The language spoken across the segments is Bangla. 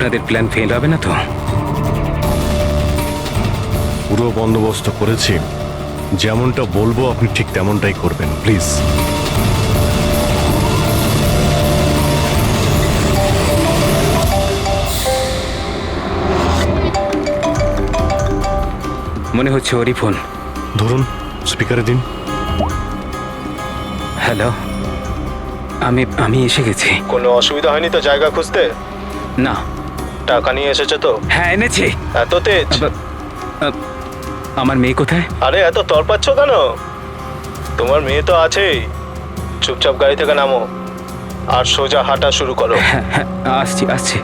আপনাদের প্ল্যান ফেল হবে না তো? পুরো বন্দোবস্ত করেছি, যেমনটা বলবো আপনি ঠিক তেমনটাই করবেন, প্লিজ। মনে হচ্ছে ওরই ফোন। ধরুন, স্পিকারে দিন। হ্যালো, আমি এসে গেছি। কোনো অসুবিধা হয়নি তো জায়গা খুঁজতে? না। টাকা নিয়ে এসেছো তো? হ্যাঁ, এনেছি। এত তেজ? আমার মেয়ে কোথায়? আরে এত তরপাচ্ছ কেন? তোমার মেয়ে তো আছেই। চুপচাপ গাড়ি থেকে নামো আর সোজা হাঁটা শুরু করো। হ্যাঁ হ্যাঁ, আসছি আসছি।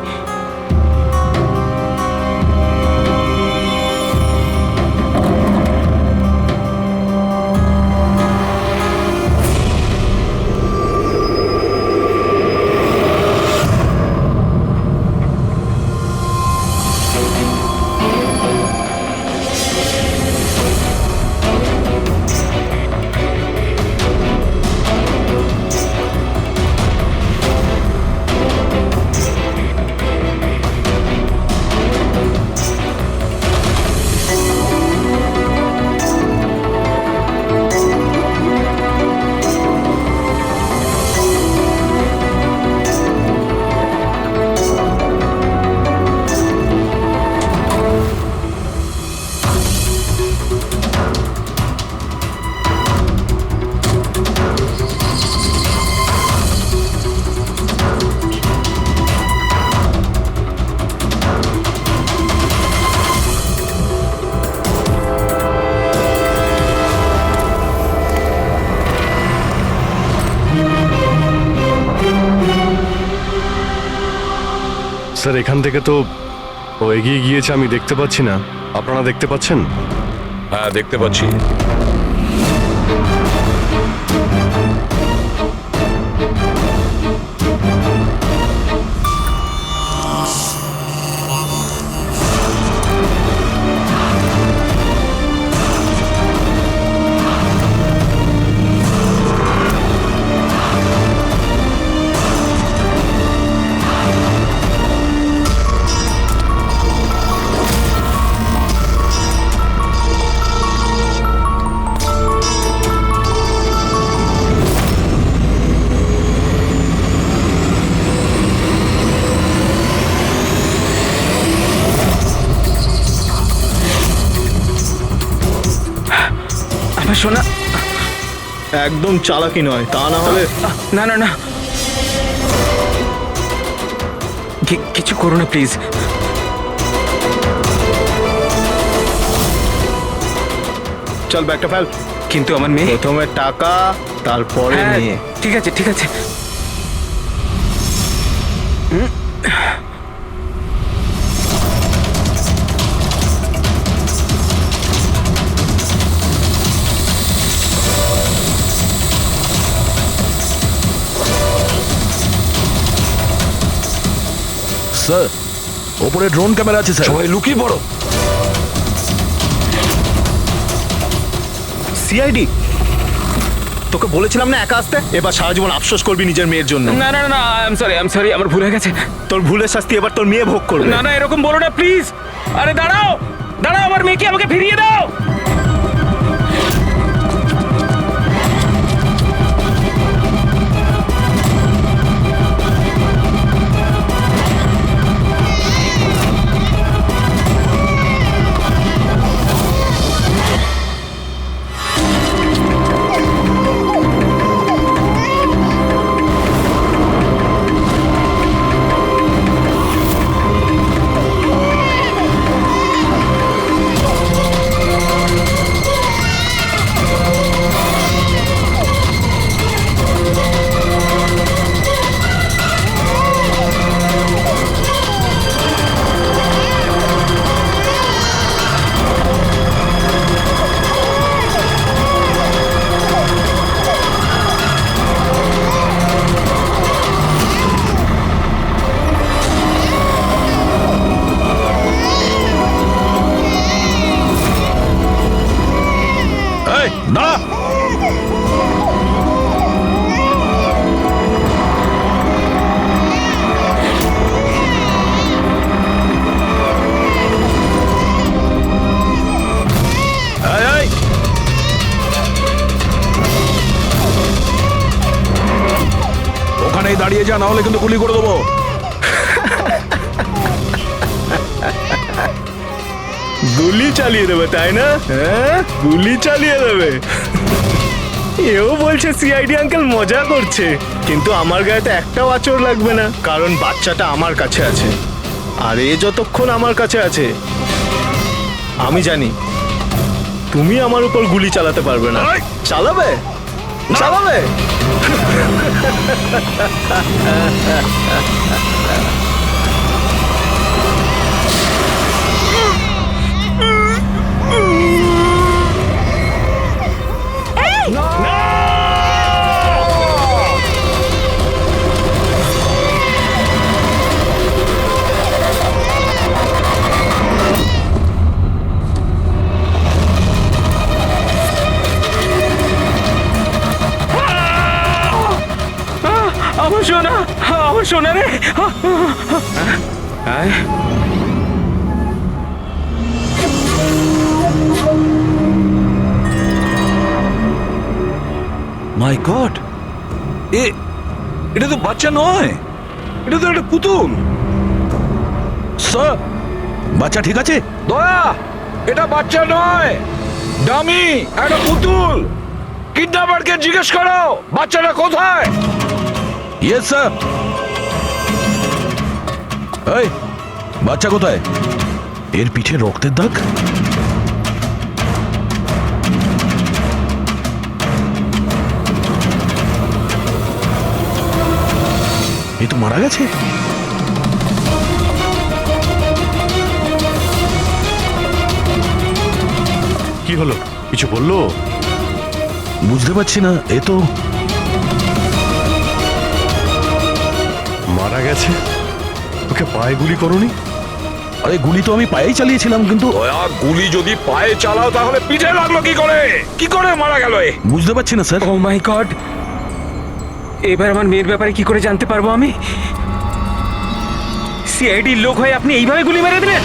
স্যার, এখান থেকে তো ও এগিয়ে গিয়েছে, আমি দেখতে পাচ্ছি না। আপনারা দেখতে পাচ্ছেন? হ্যাঁ, দেখতে পাচ্ছি। আমার সোনা। একদম চালাকি নয়, তা না হলে। না না না, কিছু করো না প্লিজ। চল ব্যাগটা ফেল। কিন্তু আমার মেয়ে। প্রথমে টাকা, তারপরে হ্যাঁ, নিয়ে। ঠিক আছে ঠিক আছে। স্যার, ওপরে ড্রোন ক্যামেরা আছে স্যার। সবাই লুকিয়ে পড়ো। সিআইডি, তোকে বলেছিলাম না একা আসতে? এবার সারা জীবন আফসোস করবি নিজের মেয়ের জন্য। না না না, আই এম সরি, আমার ভুল হয়ে গেছে। তোর ভুলের শাস্তি এবার তোর মেয়ে ভোগ করবে। না না, এরকম বলো না প্লিজ। আরে দাঁড়াও দাঁড়াও, আমার মেয়েকে আমাকে ফিরিয়ে দাও। দাঁড়িয়ে যা, না হলে কিন্তু গুলি করে দেবো। গুলি চালিয়ে দেবে তাই না? হ্যাঁ, গুলি চালিয়ে দেবে। এও বলছে সিআইডি আঙ্কেল মজা করছে, কিন্তু আমার গায়ে তো একটাও আঁচড় লাগবে না, কারণ বাচ্চাটা আমার কাছে আছে। আর এ যতক্ষণ আমার কাছে আছে, আমি জানি তুমি আমার উপর গুলি চালাতে পারবে না। চালাবে? চালাবে? আমার সোনা, আমার সোনা রে। আয়। মাই গড, এটা তো বাচ্চা নয়, এটা তো একটা পুতুল। স্যার, বাচ্চা ঠিক আছে? দয়া, এটা বাচ্চা নয়, ডামি, একটা পুতুল। কিডন্যাপারকে জিজ্ঞেস করো বাচ্চাটা কোথায়। Yes sir. এই, বাচ্চা কোথায়? এর পিঠে রক্তের দাগ। এ তো মারা গেছে। কি হলো, কিছু বললো? বুঝতে পারছি না, এ তো মারা গেছে। ওকে পায়ে গুলি করনি? আরে গুলি তো আমি পায়েই চালিয়েছিলাম, কিন্তু গুলি যদি পায়ে চালাও তাহলে পিঠে লাগলো কি করে? কি করে মারা গেল? বুঝতে পারছি না স্যার। ও মাই গড, এবার আমার মেয়ের ব্যাপারে কি করে জানতে পারবো আমি? সিআইডির লোক হয়ে আপনি এইভাবে গুলি মেরে দিলেন?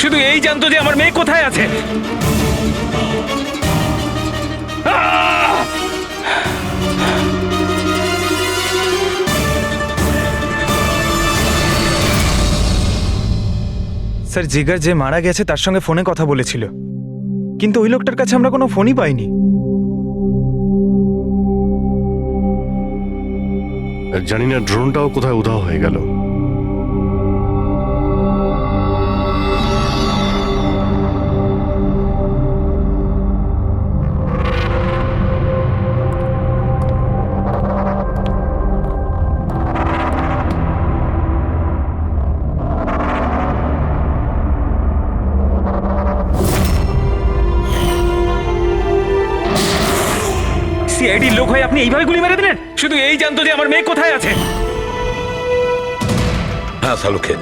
শুধু এই জানতো যে আমার মেয়ে কোথায় আছে। আহ! স্যার, জিগার যে মারা গেছে তার সঙ্গে ফোনে কথা বলেছিল, কিন্তু ওই লোকটার কাছে আমরা কোনো ফোনই পাইনি। জানি না ড্রোনটাও কোথায় উধাও হয়ে গেল। সিআইডির লোক হয়ে আপনি এইভাবে গুলি মেরে দিলেন? শুধু এই জানতো যে আমার মেয়ে কোথায় আছে। হ্যাঁ সালুকে,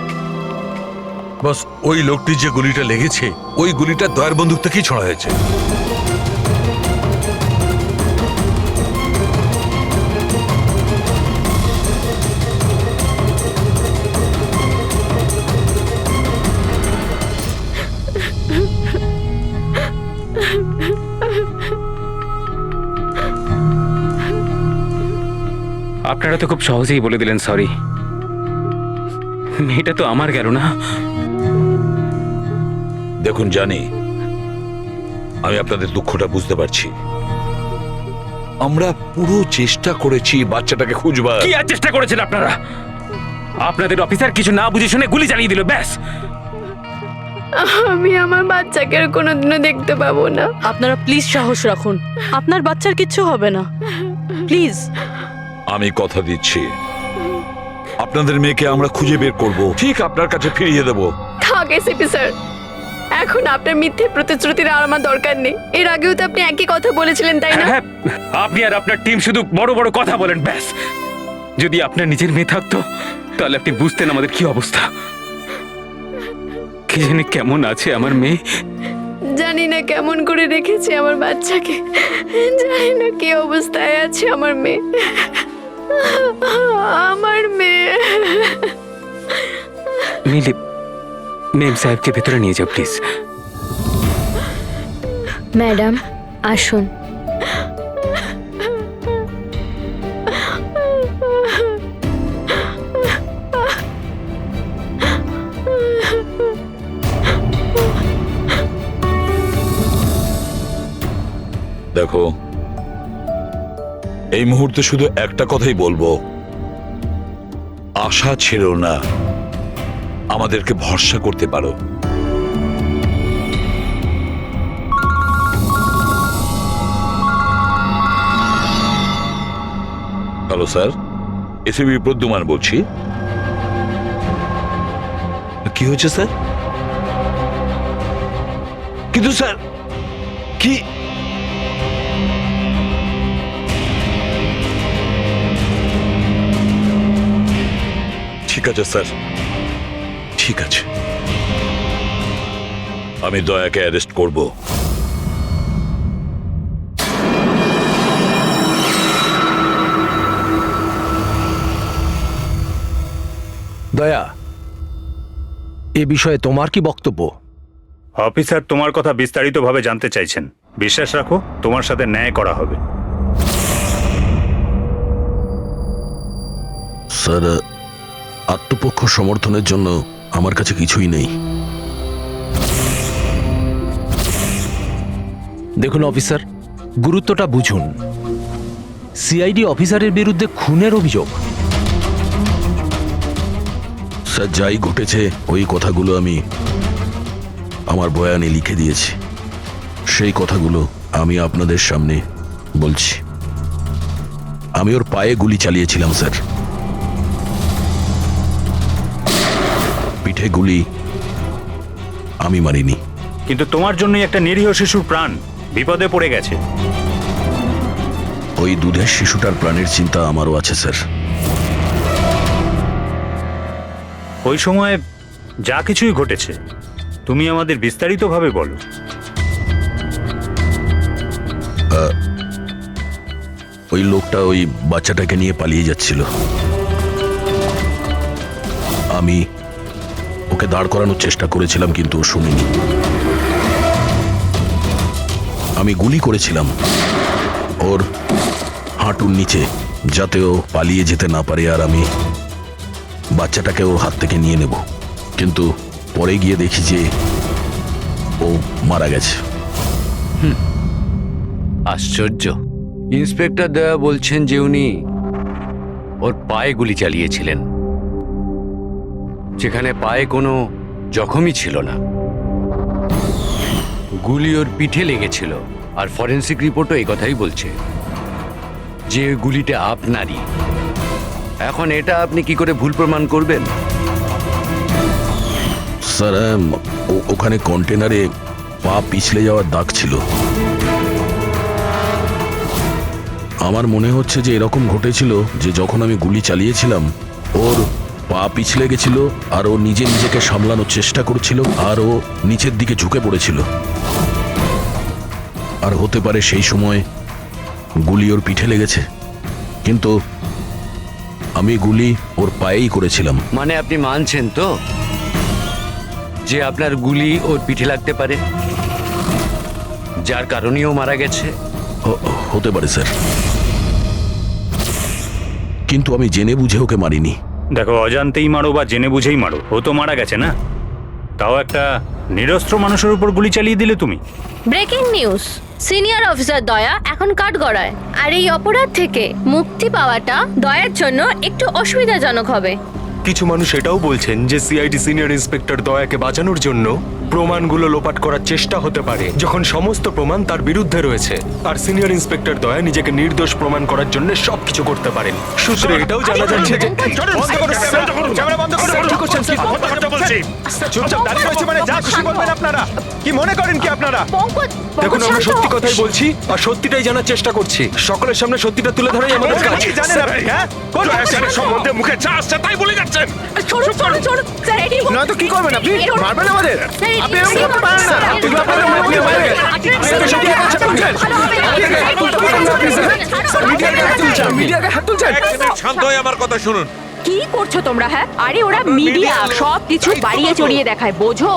বস, ওই লোকটি যে গুলিটা লেগেছে ওই গুলিটা দয়ার বন্দুক থেকেই ছোড়া হয়েছে। আপনারা তো খুব সহজেই বলে দিলেন সরি। মেয়েটা তো আমার গেল না। দেখুন জানি, আমি আপনাদের দুঃখটা বুঝতে পারছি। আমরা পুরো চেষ্টা করেছি বাচ্চাটাকে খুঁজবার। কি আর চেষ্টা করেছেন আপনারা? আপনাদের অফিসার কিছু না বুঝে শুনে গুলি চালিয়ে দিল, ব্যাস। আমি আমার বাচ্চাকে আর কোনোদিনও দেখতে পাবো না। আপনারা প্লিজ সাহস রাখুন, আপনার বাচ্চার কিচ্ছু হবে না, প্লিজ। আমি কথা দিচ্ছি, আপনাদের মেয়েকে আমরা খুঁজে বের করব, ঠিক আপনার কাছে ফিরিয়ে দেব। থাক এসিপি স্যার, এখন আপনার মিথ্যে প্রতিশ্রুতির আর আমার দরকার নেই। এর আগেও তো আপনি একই কথা বলেছিলেন, তাই না? হ্যাঁ, আপনি আর আপনার টিম শুধু বড় বড় কথা বলেন, ব্যাস। যদি আপনার নিজের মেয়ে থাকতো তাহলে আপনি বুঝতেন আমাদের কি অবস্থা। কি জানি কেমন আছে আমার মেয়ে। জানি না কেমন করে রেখেছে আমার বাচ্চাকে, জানি না কি অবস্থায় আছে আমার মেয়ে। আমার মেয়ে। মিলি, মেম সাহেবকে ভেতরে নিয়ে যাও প্লিজ। ম্যাডাম আসুন। দেখো, এই মুহূর্তে শুধু একটা কথাই বলবো, আশা ছেড়ো না, আমাদেরকে ভরসা করতে পারো। হ্যালো স্যার, এসিবি প্রদ্যুমান বলছি। কি হয়েছে স্যার? কিন্তু স্যার কি ঠিক আছে স্যার, ঠিক আছে, আমি দয়াকে অ্যারেস্ট করব। দয়া, এ বিষয়ে তোমার কি বক্তব্য? অফিসার তোমার কথা বিস্তারিতভাবে জানতে চাইছেন। বিশ্বাস রাখো, তোমার সাথে ন্যায় করা হবে। স্যার, আত্মপক্ষ সমর্থনের জন্য আমার কাছে কিছুই নেই। দেখুন অফিসার, গুরুত্বটা বুঝুন। সিআইডি অফিসারের বিরুদ্ধে খুনের অভিযোগ। স্যার, যাই ঘটেছে ওই কথাগুলো আমি আমার বয়ানে লিখে দিয়েছি। সেই কথাগুলো আমি আপনাদের সামনে বলছি। আমি ওর পায়ে গুলি চালিয়েছিলাম স্যার। পিঠে গুলি আমি মারিনি। কিন্তু তোমার জন্যই একটা নিরীহ শিশুর প্রাণ বিপদে পড়ে গেছে। ওই দুধের শিশুটার প্রাণের চিন্তা আমারও আছে স্যার। ওই সময় যা কিছুই ঘটেছে তুমি আমাদের বিস্তারিতভাবে বলো। ওই লোকটা ওই বাচ্চাটাকে নিয়ে পালিয়ে যাচ্ছিল। আমি ওকে দাঁড় করানোর চেষ্টা করেছিলাম, কিন্তু ও শুনিনি। আমি গুলি করেছিলাম ওর হাঁটুর নিচে, যাতে ও পালিয়ে যেতে না পারে, আর আমি বাচ্চাটাকে ওর হাত থেকে নিয়ে নেব। কিন্তু পরে গিয়ে দেখি যে ও মারা গেছে। আশ্চর্য। ইন্সপেক্টর দয়া বলছেন যে উনি ওর পায়ে গুলি চালিয়েছিলেন, যেখানে পায়ে কোনো জখমই ছিল না। গুলি ওর পিঠে লেগেছিল, আর ফরেন্সিক রিপোর্টও এই কথাই বলছে যে ওই গুলিটা আপনারই। এখন এটা আপনি কি করে ভুল প্রমাণ করবেন? স্যার, ওখানে কন্টেনারে পা পিছলে যাওয়ার দাগ ছিল। আমার মনে হচ্ছে যে এরকম ঘটেছিল যে যখন আমি গুলি চালিয়েছিলাম ওর পা পিছলে গেছিল, আর ও নিজেকে সামলানোর চেষ্টা করছিল, আর ও নিচের দিকে ঝুঁকে পড়েছিল। আর হতে পারে সেই সময় গুলি ওর পিঠে লেগেছে, কিন্তু আমি গুলি ওর পায়েই করেছিলাম। মানে আপনি মানছেন তো যে আপনার গুলি ওর পিঠে লাগতে পারে, যার কারণেও মারা গেছে? হতে পারে স্যার, কিন্তু আমি জেনে বুঝে ওকে মারিনি। দেখো, অজান্তেই মারো বা জেনে বুঝেই মারো, ও তো মারা গেছে না। তাও একটা নিরস্ত্র মানুষের উপর গুলি চালিয়ে দিলে তুমি। ব্রেকিং নিউজ, সিনিয়র অফিসার দয়া এখন কাঠগড়ায়। আর এই অপরাধ থেকে মুক্তি পাওয়াটা দয়ার জন্য একটু অসুবিধাজনক হবে। কিছু মানুষ এটাও বলছেন যে সিআইডি সিনিয়র ইন্সপেক্টর দয়াকে বাঁচানোর জন্য প্রমাণগুলো লোপাট করার চেষ্টা হতে পারে, যখন সমস্ত প্রমাণ তার বিরুদ্ধে রয়েছে। আর সিনিয়র ইন্সপেক্টর দয়া নিজেকে নির্দোষ প্রমাণ করার জন্য সবকিছু করতে পারেন। সূত্রে এটাও জানা যাচ্ছে যে কি মনে করেন কি আপনারা? দেখুন, আমরা সত্যি কথাই বলছি আর সত্যিটাই জানার চেষ্টা করছি। সকলের সামনে সত্যিটা তুলে ধরাই আমাদের কাজ। জানেন আপনি, হ্যাঁ? সম্বন্ধে মুখে যা আসছে তাই বলে যাচ্ছেন। না তো কি করবেন আপনি? মারবেন আমাদের? আপনি এরকম করতে পারেন না। এগুলো আপনাদের মুখ দিয়ে বাইরে। আপনি সত্যি কথা বলছেন। মিডিয়াকে হাত তুলছেন। শান্ত হয়ে আমার কথা শুনুন। কি করছো তোমরা? হ্যাঁ, আরে ওরা মিডিয়া, সব কিছু বাড়িয়ে চড়িয়ে দেখায়, বোঝো?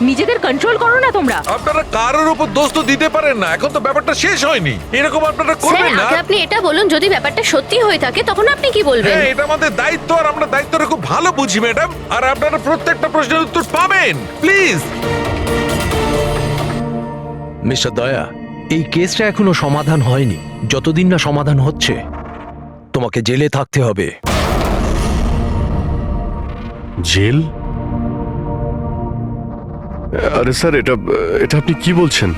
নিজেদের কন্ট্রোল করো না তোমরা। আপনারা কারোর উপর দোষ তো দিতে পারেন না, এখন তো ব্যাপারটা শেষ হয়নি। এরকম আপনারা করবেন না। আপনি এটা বলুন, যদি ব্যাপারটা সত্যি হয়ে থাকে তখন আপনি কি বলবেন? হ্যাঁ, এটা আমাদের দায়িত্ব, আর আমরা দায়িত্বটা খুব ভালো বুঝি ম্যাডাম। আর আপনারা প্রত্যেকটা প্রশ্নের উত্তর পাবেন, প্লিজ। মিস্টার দয়া, এই কেসটা এখনো সমাধান হয়নি। যতদিন না সমাধান হচ্ছে তোমাকে জেলে থাকতে হবে। জেল? আরে স্যার, এটা এটা আপনি কি বলছেন?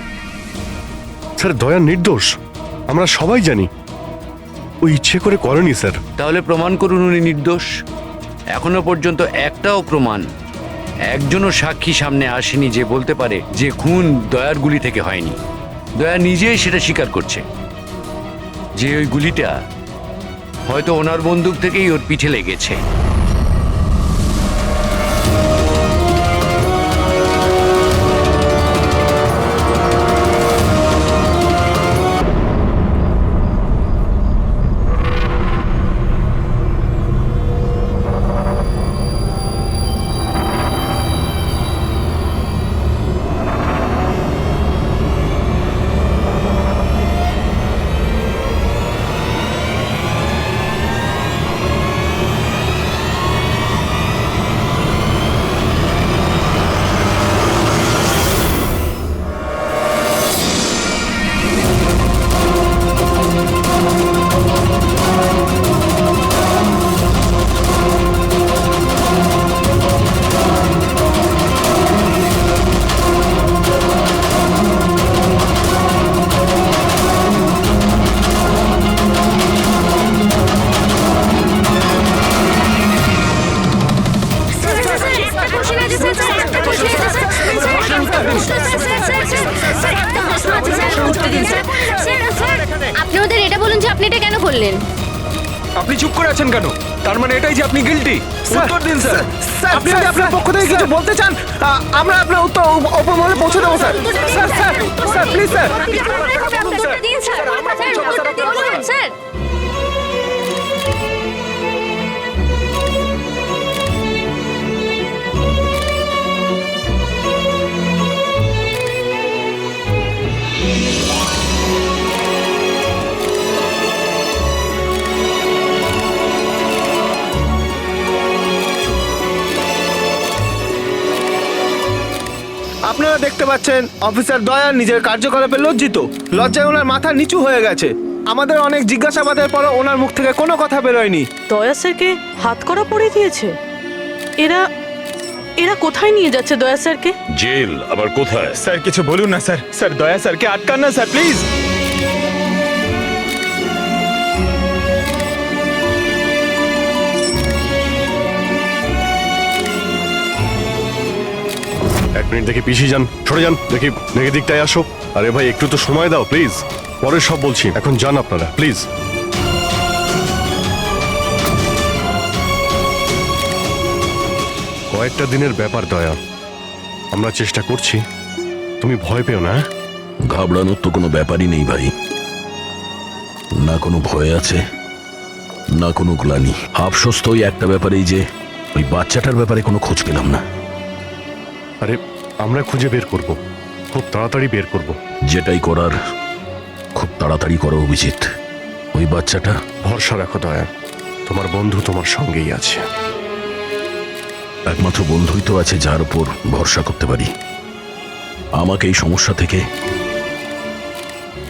স্যার, দয়া নির্দোষ, আমরা সবাই জানি। ও ইচ্ছে করে করেনি স্যার। তাহলে প্রমাণ করুন উনি নির্দোষ। এখনো পর্যন্ত একটাও প্রমাণ, একজনও সাক্ষী সামনে আসেনি যে বলতে পারে যে খুন দয়ার গুলি থেকে হয়নি। দয়া নিজেই সেটা স্বীকার করছে যে ওই গুলিটা হয়তো ওনার বন্দুক থেকেই ওর পিঠে লেগেছে। আপনি ওদের এটা বলুন যে আপনি এটা কেন করলেন? আপনি চুপ করে আছেন কেন? তার মানে এটাই যে আপনি গিল্টি? উত্তর দিন স্যার। আপনি যদি আপনার পক্ষ থেকে কিছু বলতে চান, আমরা আপনার উত্তর ওপর মহলে পৌঁছে দেবো sir. Sir sir sir please sir. Sir আপনারা দেখতে পাচ্ছেন অফিসার দয়া নিজের কার্যকলাপে লজ্জিত। লজ্জায় ওনার মাথা নিচু হয়ে গেছে। আমাদের অনেক জিজ্ঞাসাবাদের পরও ওনার মুখ থেকে কোনো কথা বেরোয়নি। দয়া স্যারকে হাত করা পরিয়ে দিয়েছে। এরা এরা কোথায় নিয়ে যাচ্ছে দয়া স্যারকে? জেল আবার কোথায়? স্যার কিছু বলুন না স্যার। স্যার দয়া স্যারকে আটকান না স্যার, প্লিজ। এক মিনিট, দেখি পিছিয়ে যান, সরে যান, দেখি দেখি দিকটায় আসো। আরে ভাই, একটু তো সময় দাও প্লিজ, পরে সব বলছি, এখন যান আপনারা প্লিজ। কয়েকটা দিনের ব্যাপার দয়া, আমরা চেষ্টা করছি, তুমি ভয় পেও না। ঘাবড়ানোর তো কোনো ব্যাপারই নেই ভাই। না কোনো ভয় আছে, না কোনো গ্লানি। আফসোস তো ওই একটা ব্যাপারেই যে ওই বাচ্চাটার ব্যাপারে কোনো খোঁজ পেলাম না। আরে আমরা খুঁজে বের করব, খুব তাড়াতাড়ি বের করব। যেটাই করার খুব তাড়াতাড়ি করো অভিজিৎ। ওই বাচ্চাটা, ভরসা রাখো দয়া, তোমার বন্ধু তোমার সঙ্গেই আছে। একমাত্র বন্ধুই তো আছে যার উপর ভরসা করতে পারি। আমাকে এই সমস্যা থেকে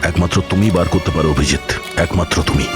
একমাত্র তুমি বার করতে পারো অভিজিৎ, একমাত্র তুমি।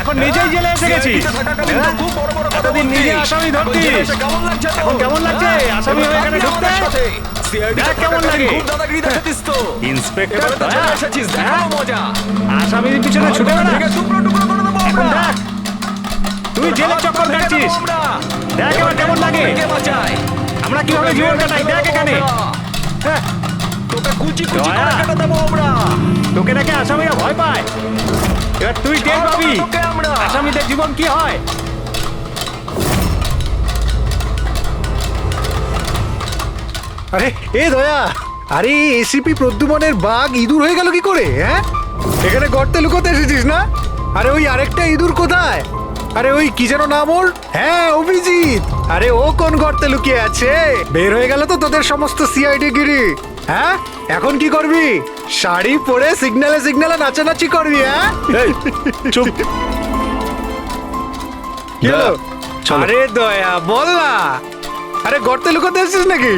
এখন নিজেই জেলে এসে গেছি। এতদিন নিজে আসামি ধরতিস, এখন কেমন লাগছে আসামি হয়ে এখানে ঢুকতে? দেখ কেমন লাগে দাদাগিরি দেখাচ্ছিস তো ইন্সপেক্টর এবারে তো দয়া চলে এসেছিস দেখানো মজা আসামির পিছনে ছুটে বেড়া ভেঙে টুকরো টুকরো করে দেবো এখন আমরা। দেখ তুই জেলে চক্কর ভেঙে দেবো কাটছিস আমরা। দেখ এবার কেমন লাগে কে বাঁচায় আমরা কিভাবে জীবন কাটাই দেখ এখানে হ্যাঁ, তোকে কুচি কুচি দয়া। করে কেটে দেবো আমরা তোকে দেখে আসামিরা ভয় পায় এবার তুই টের পাবি তোকে আমরা আসামিদের জীবন কি হয় আরে এ দয়া আরে এসিপি প্রদ্যুমনের বাঘ ইঁদুর হয়ে গেল কি করে হ্যাঁ এখানে গর্তে লুকোতে এসেছিস না আরে ওই আরেকটা ইঁদুর কোথায় আরে ওই কি যেন নাম ওর হ্যাঁ অভিজিৎ আরে ও কোন গর্তে লুকিয়ে আছে বের হয়ে গেল তো তোদের সমস্ত সিআইডি গিরি হ্যাঁ এখন কি করবি শাড়ি পরে সিগন্যালে সিগন্যালে নাচানাচি করবি হ্যাঁ চুপ কি হলো? চলো। আরে দয়া বল না আরে গর্তে লুকোতে এসেছিস নাকি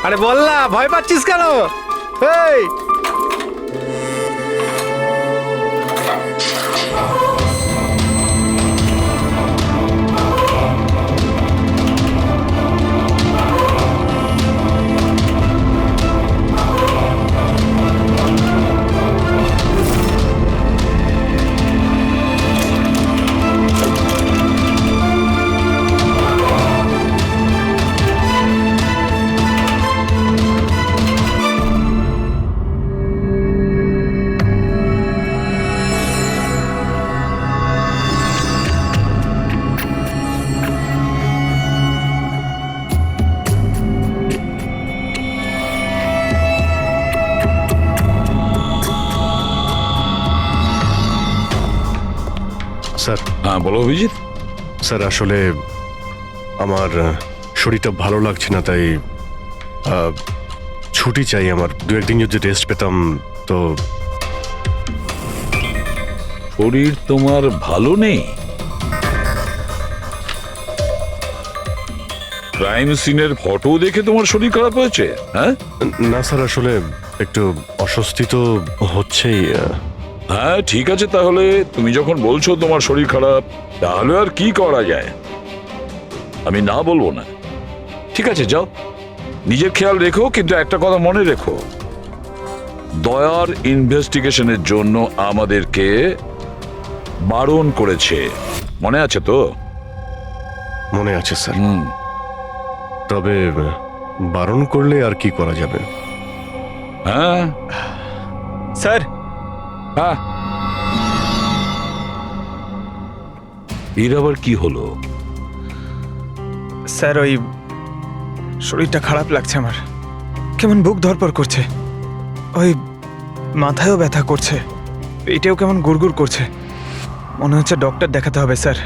আরে বল না ভয় পাচ্ছিস কেন এই স্যার হ্যাঁ বলো অভিজিৎ। স্যার আসলে আমার শরীরটা ভালো লাগছে না তাই ছুটি চাই আমার দু একদিন যদি রেস্ট পেতাম তো শরীর তোমার ভালো নেই? ক্রাইম সিনের ফটো দেখে তোমার শরীর খারাপ হয়েছে? হ্যাঁ না স্যার আসলে একটু অস্বস্তি তো হচ্ছেই হ্যাঁ ঠিক আছে, তাহলে তুমি যখন বলছো তোমার শরীর খারাপ, তাহলে আর কি করা যায়? আমি না বলবো না। ঠিক আছে যাও, নিজের খেয়াল রেখো, কিন্তু একটা কথা মনে রেখো, দয়ার ইনভেস্টিগেশনের জন্য আমাদেরকে বারণ করেছে, মনে আছে তো? মনে আছে স্যার। হুম। তবে বারণ করলে আর কি করা যাবে? হ্যাঁ স্যার হ্যাঁ, এর আবার কি হলো? স্যার ওই শরীরটা খারাপ লাগছে আমার, কেমন বুক ধরপড় করছে, ওই মাথায়ও ব্যথা করছে, পেটেও কেমন গুড়গুড় করছে, মনে হচ্ছে ডক্টর দেখাতে হবে স্যার।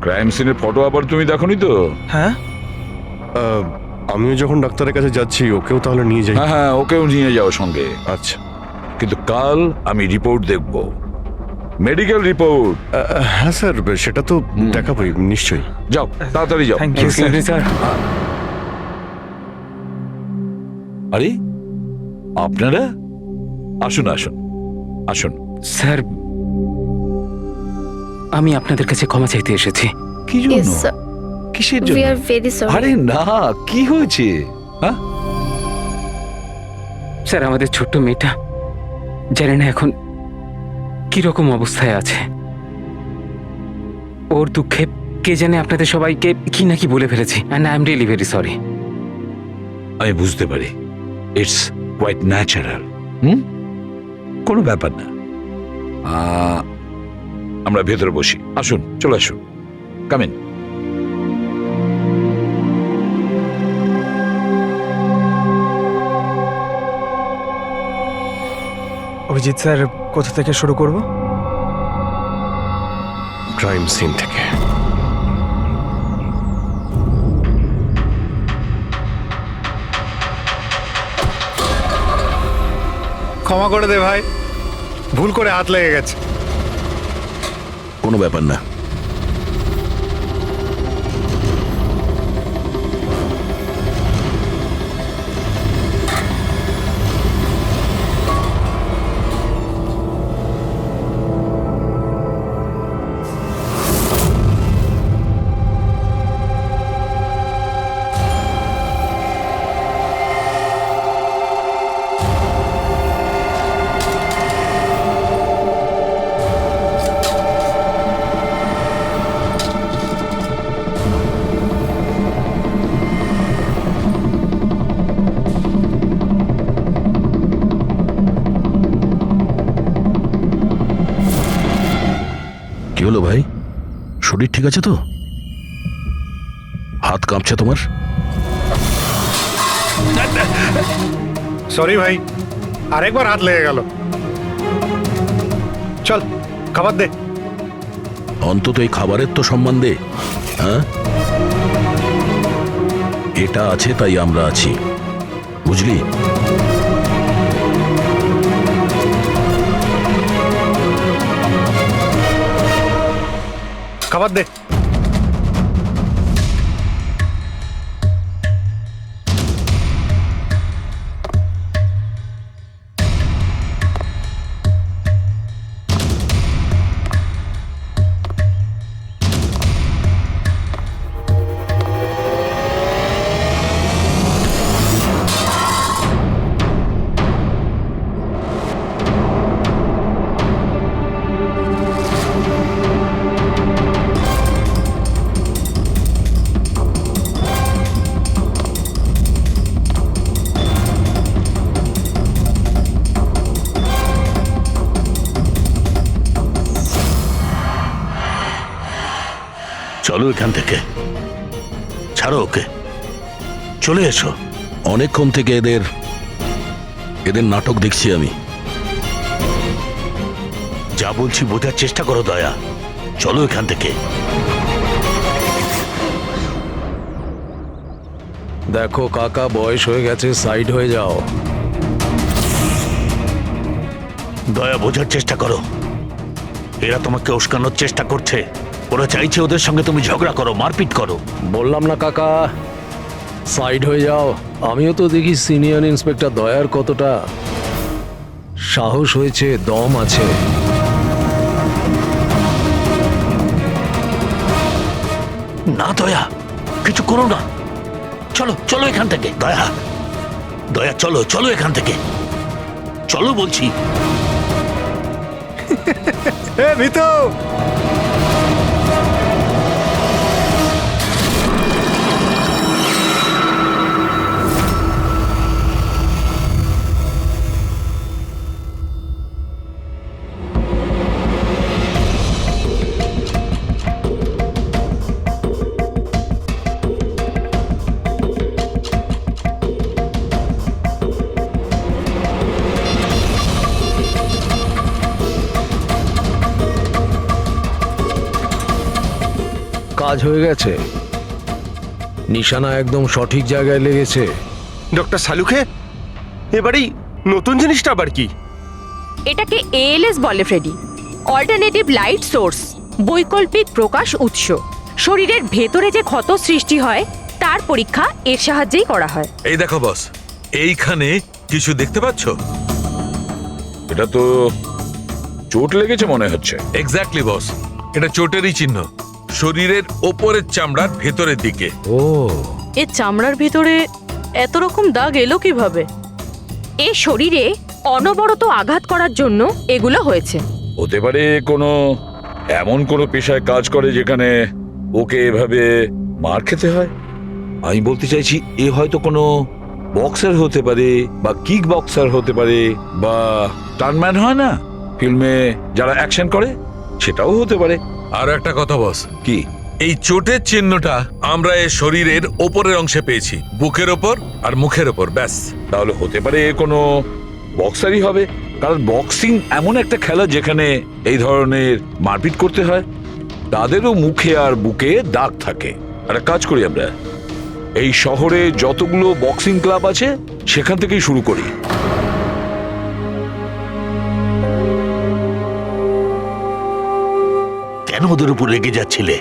ক্রাইম সিনের ফটো আবার তুমি দেখোনি তো? হ্যাঁ আমিও যখন ডাক্তারের কাছে যাচ্ছি ওকেও তাহলে নিয়ে যাই। হ্যাঁ হ্যাঁ, ওকেও নিয়ে যাও সঙ্গে। আচ্ছা কিন্তু কাল আমি রিপোর্ট দেখব, মেডিকেল রিপোর্ট। হ্যাঁ স্যার সেটা তো দেখাবই নিশ্চয়ই। যাও তাড়াতাড়ি যাও। Thank you sir. স্যার আরে আপনারা আসুন আসুন আসুন। স্যার আমি আপনাদের কাছে ক্ষমা চাইতে এসেছি। কি জন্য? কিসের জন্য? আরে না, কি হয়েছে? হ্যাঁ স্যার আমাদের ছোট্ট মেয়েটা জানি না এখন কিরকম অবস্থায় আছে, ওর দুঃখে কে জানে আপনাদের সবাইকে কি নাকি বলে ফেলেছি, and I am really very sorry. আমি বুঝতে পারি, ইটস কোয়াইট ন্যাচারাল। কোনো ব্যাপার না। আমরা ভেতরে বসি, আসুন চলে আসুন, কামিন। অভিজিৎ স্যার কোথা থেকে শুরু করব? ক্রাইম সিন থেকে। ক্ষমা করে দে ভাই, ভুল করে হাত লেগে গেছে। কোনো ব্যাপার না। হলো ভাই? শরীর ঠিক আছে তো? হাত কাঁপছে তোমার? সরি ভাই, আরেকবার হাত লেগে গেল। চল খাবার দে। অন্তত এই খাবারের তো সম্মান দে। হ্যাঁ, এটা আছে তাই আমরা আছি, বুঝলি? খাবার দে। চলো এখান থেকে, ছাড়ো ওকে, চলে এসো। অনেকক্ষণ থেকে এদের নাটক দেখছি আমি। যা বলছি বোঝার চেষ্টা করো দয়া, চলো এখান থেকে। দেখো কাকা, বয়স হয়ে গেছে, সাইড হয়ে যাও। দয়া, বোঝার চেষ্টা করো, এরা তোমাকে উস্কানোর চেষ্টা করছে। ওরা চাইছে ওদের সঙ্গে তুমি ঝগড়া করো, মারপিট করো। বললাম না কাকা, সাইড হয়ে যাও। আমিও তো দেখি সিনিয়র ইন্সপেক্টর দয়ার কতটা সাহস হয়েছে, দম আছে। না দয়া, কিছু করো না, চলো চলো এখান থেকে। দয়া, দয়া চলো চলো এখান থেকে, চলো বলছি। এ ভিতু, কাজ হয়ে গেছে, নিশানা একদম সঠিক জায়গায় লেগেছে। ডক্টর সালুখে, এবারেই নতুন জিনিসটা আবার কি? এটাকে এএলএস বলে ফ্রেডি, অল্টারনেটিভ লাইট সোর্স, বৈকল্পিক প্রকাশ উৎস। শরীরের ভেতরে যে ক্ষত সৃষ্টি হয় তার পরীক্ষা এর সাহায্যেই করা হয়। এই দেখো বস, এইখানে কিছু দেখতে পাচ্ছ? এটা তো চোট লেগেছে মনে হচ্ছে। এক্স্যাক্টলি বস, এটা চোটেরই চিহ্ন, শরীরের ওপরের চামড়ার ভেতরের দিকে। ও, এর চামড়ার ভিতরে এত রকম দাগ এলো কিভাবে? এ শরীরে অনবরত আঘাত করার জন্য এগুলো হয়েছে। হতে পারে এমন কোনো পেশায় কাজ করে যেখানে ওকে এভাবে মার খেতে হয়। আমি বলতে চাইছি এ হয়তো কোনো বক্সার হতে পারে, বা কিক বক্সার হতে পারে, বা টার্নম্যান হয় না ফিল্মে যারা অ্যাকশন করে, সেটাও হতে পারে। আর একটা কথা বস, কি? এই চোটের চিহ্নটা আমরা এর শরীরের ওপরের অংশে পেয়েছি, বুকের ওপর আর মুখের ওপর, ব্যাস। তাহলে হতে পারে কোনো বক্সারই হবে, কারণ বক্সিং এমন একটা খেলা যেখানে এই ধরনের মারপিট করতে হয়। তাদেরও মুখে আর বুকে দাগ থাকে। একটা কাজ করি, আমরা এই শহরে যতগুলো বক্সিং ক্লাব আছে সেখান থেকেই শুরু করি। কেন ওদের উপর রেগে যাচ্ছিলে?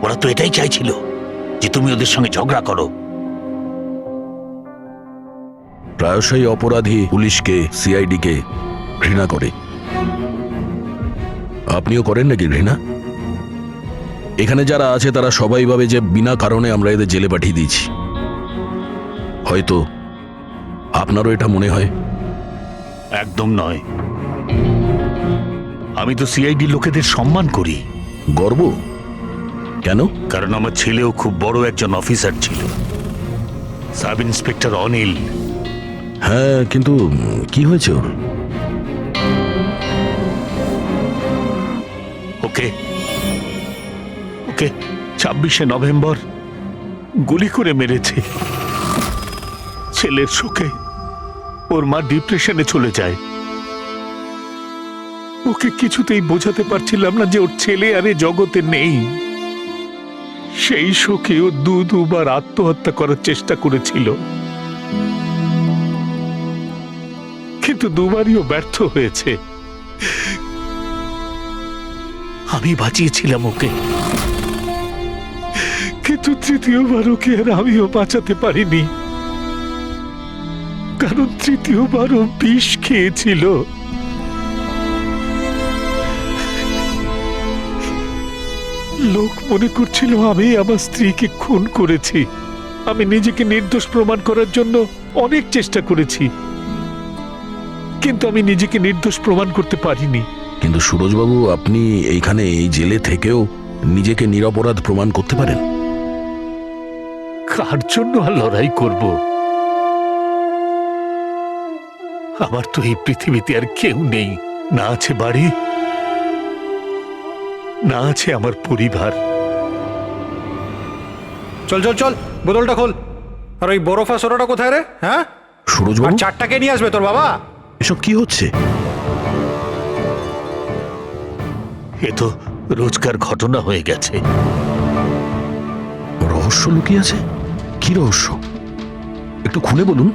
ওরা তো এটাই চাইছিল যে তুমি ওদের সঙ্গে ঝগড়া করো। প্রায়শই অপরাধী পুলিশকে, সিআইডিকে ঘৃণা করে। আপনিও করেন নাকি ঘৃণা? এখানে যারা আছে তারা সবাই ভাবে যে বিনা কারণে আমরা এদের জেলে পাঠিয়ে দিয়েছি। হয়তো আপনারও এটা মনে হয়। একদম নয়, আমি তো সিআইডি লোকেদের সম্মান করি। গর্ব কেন? কারণ আমার ছেলেও খুব বড় একজন অফিসার ছিল, সাব ইন্সপেক্টর অনিল। হ্যাঁ, কিন্তু কি হয়েছে ওর? ওকে ওকে 26শে নভেম্বর গুলি করে মেরেছে। ছেলের শোকে ওর মা ডিপ্রেশনে চলে যায়। ওকে কিছুতেই বোঝাতে পারছিলাম না যে ওর ছেলে আর এ জগতে নেই। সেই শোকে ও দুবার আত্মহত্যা করার চেষ্টা করেছিল, কিন্তু দুবারই ও ব্যর্থ হয়েছে। আমি বাঁচিয়েছিলাম ওকে, কিন্তু তৃতীয়বার ওকে আর আমিও বাঁচাতে পারিনি, কারণ তৃতীয়বারও বিষ খেয়েছিল। লোক মনে করছিল আমি আমার স্ত্রীকে খুন করেছি। আমি নিজেকে নির্দোষ প্রমাণ করার জন্য অনেক চেষ্টা করেছি, কিন্তু আমি নিজেকে নির্দোষ প্রমাণ করতে পারিনি। কিন্তু সুরজবাবু, আপনি এইখানে এই জেলে থেকেও নিজেকে নিরপরাধ প্রমাণ করতে পারেন। কার জন্য আর লড়াই করব? আমার তো এই পৃথিবীতে আর কেউ নেই। না আছে বাড়ি, না আছে আমার পরিবার। চল চল চল, বোতলটা খোল। আর ওই বরফা সোডাটা কোথায় রে? হ্যাঁ, আর সুরজবাবু, 4টা কে নিয়ে আসবে তোর বাবা? এসব কি হচ্ছে? এ তো রোজকার ঘটনা হয়ে গেছে। রহস্য লুকিয়ে আছে? কি রহস্য? একটু খুলে বলুন।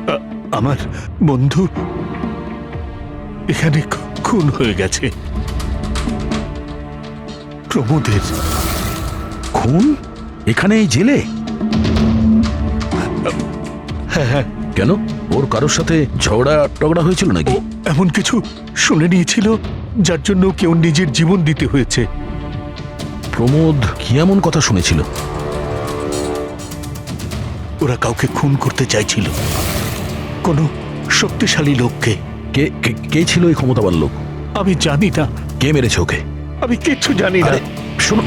আমার বন্ধু এখানে খুন হয়ে গেছে। প্রমোদের খুন? এখানে এই জেলে? হ্যাঁ। কেন? ওর কারোর সাথে ঝগড়া টগড়া হয়েছিল নাকি? এমন কিছু শুনে নিয়েছিল যার জন্য কেউ নিজের জীবন দিতে হয়েছে। প্রমোদ কি এমন কথা শুনেছিল? ওরা কাউকে খুন করতে চাইছিল, কোনো শক্তিশালী লোককে। কে কে ছিল এই ক্ষমতাবান লোক? আমি জানি না। কে মেরেছে ওকে? আমি কিচ্ছু জানি না। শোনো,